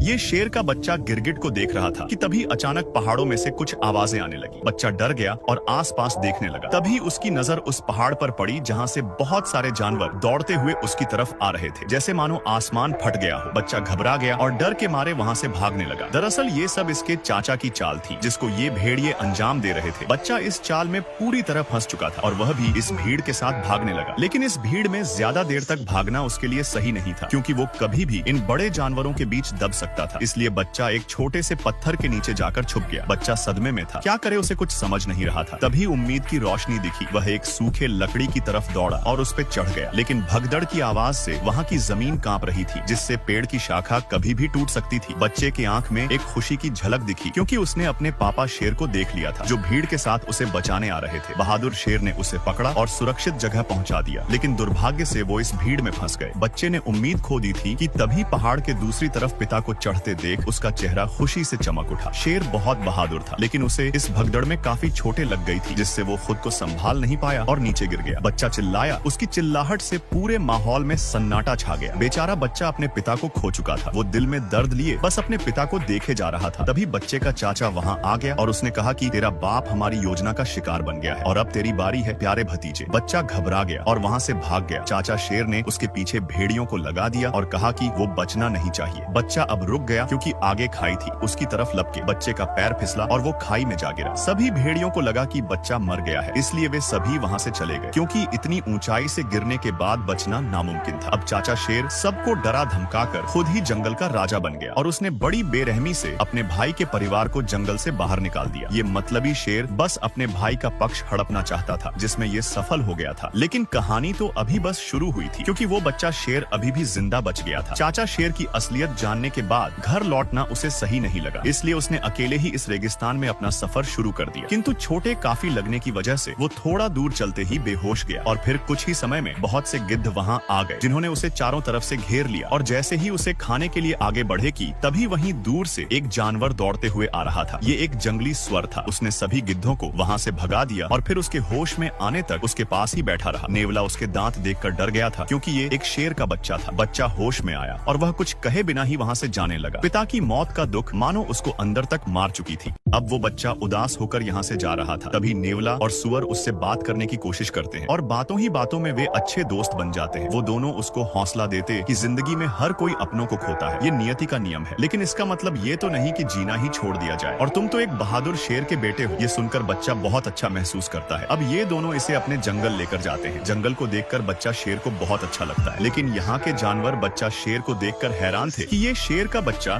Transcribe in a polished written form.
ये शेर का बच्चा गिरगिट को देख रहा था कि तभी अचानक पहाड़ों में से कुछ आवाजें आने लगी। बच्चा डर गया और आसपास देखने लगा। तभी उसकी नजर उस पहाड़ पर पड़ी जहाँ से बहुत सारे जानवर दौड़ते हुए उसकी तरफ आ रहे थे, जैसे मानो आसमान फट गया हो। बच्चा घबरा गया और डर के मारे वहाँ से भागने लगा। दरअसल ये सब इसके चाचा की चाल थी, जिसको ये भेड़िए अंजाम दे रहे थे। बच्चा इस चाल में पूरी तरह फंस चुका था और वह भी इस भीड़ के साथ भागने लगा। लेकिन इस भीड़ में ज्यादा देर तक भागना उसके लिए सही नहीं था, क्योंकि वो कभी भी इन बड़े जानवरों के बीच दब सकता था। इसलिए बच्चा एक छोटे से पत्थर के नीचे जाकर छुप गया। बच्चा सदमे में था, क्या करे उसे कुछ समझ नहीं रहा था। तभी उम्मीद की रोशनी दिखी। वह एक सूखे लकड़ी की तरफ दौड़ा और उस पे चढ़ गया। लेकिन भगदड़ की आवाज से वहाँ की जमीन कांप रही थी, जिससे पेड़ की शाखा कभी भी टूट सकती थी। बच्चे की आंख में एक खुशी की झलक दिखी, क्योंकि उसने अपने पापा शेर को देख लिया था, जो भीड़ के साथ उसे बचाने आ रहे थे। बहादुर शेर ने उसे पकड़ा और सुरक्षित जगह पहुंचा दिया। लेकिन दुर्भाग्य से वो इस भीड़ में फंस गए। बच्चे ने उम्मीद खो दी थी कि तभी पहाड़ के दूसरी तरफ पिता को चढ़ते देख उसका चेहरा खुशी से चमक उठा। शेर बहुत बहादुर था, लेकिन उसे इस भगदड़ में काफी चोटें लग गई थी, जिससे वो खुद को संभाल नहीं पाया और नीचे गिर गया। बच्चा चिल्लाया। उसकी चिल्लाहट से पूरे माहौल में सन्नाटा छा गया। बेचारा बच्चा अपने पिता को खो चुका था। वो दिल में दर्द लिए बस अपने पिता को देखे जा रहा था। तभी बच्चे का चाचा वहाँ आ गया और उसने कहा कि तेरा बाप हमारी योजना का शिकार बन गया है और अब तेरी बारी है प्यारे भतीजे। बच्चा घबरा गया और वहाँ से भाग गया। चाचा शेर ने उसके पीछे भेड़ियों को लगा दिया और कहा कि वो बचना नहीं चाहिए। बच्चा अब रुक गया, क्योंकि आगे खाई थी। उसकी तरफ लपके बच्चे का पैर फिसला और वो खाई में जा गिरा। सभी भेड़ियों को लगा कि बच्चा मर गया है, इसलिए वे सभी वहाँ से चले गए, क्योंकि इतनी ऊंचाई से गिरने के बाद बचना नामुमकिन था। अब चाचा शेर सबको डरा धमकाकर खुद ही जंगल का राजा बन गया और उसने बड़ी बेरहमी से अपने भाई के परिवार को जंगल से बाहर निकाल दिया। ये मतलबी शेर बस अपने भाई का पक्ष हड़पना चाहता था, जिसमें ये सफल हो गया था। लेकिन कहानी तो अभी बस शुरू हुई थी, क्योंकि वो बच्चा शेर अभी भी जिंदा बच गया था। चाचा शेर की असलियत जानने के बाद घर लौटना उसे सही नहीं लगा, इसलिए उसने अकेले ही इस रेगिस्तान में अपना सफर शुरू कर दिया। किंतु छोटे काफी लगने की वजह से वो थोड़ा दूर चलते ही बेहोश गया और फिर कुछ ही समय में बहुत से गिद्ध वहाँ आ गए, जिन्होंने उसे चारों तरफ से घेर लिया। और जैसे ही उसे खाने के लिए आगे बढ़े की तभी वहीं दूर से एक जानवर दौड़ते हुए आ रहा था। ये एक जंगली स्वर था। उसने सभी गिद्धों को वहाँ से भगा दिया और फिर उसके होश में आने तक उसके पास ही बैठा रहा। नेवला उसके दांत देखकर डर गया था, क्योंकि ये एक शेर का बच्चा था। बच्चा होश में आया और वह कुछ कहे बिना ही वहाँ से जाने लगा। पिता की मौत का दुख मानो उसको अंदर तक मार चुकी थी। अब वो बच्चा उदास होकर यहाँ से जा रहा था। तभी नेवला और सुअर उससे बात करने की कोशिश करते हैं और बातों ही बातों में वे अच्छे दोस्त बन जाते हैं। वो दोनों उसको हौसला देते कि जिंदगी में हर कोई अपनों को खोता है, ये नियति का नियम है। लेकिन इसका मतलब ये तो नहीं कि जीना ही छोड़ दिया जाए और तुम तो एक बहादुर शेर के बेटे हो। ये सुनकर बच्चा बहुत अच्छा महसूस करता है। अब ये दोनों इसे अपने जंगल लेकर जाते हैं। जंगल को देखकर बच्चा शेर को बहुत अच्छा लगता है, लेकिन यहाँ के जानवर बच्चा शेर को देखकर हैरान थे कि ये शेर का बच्चा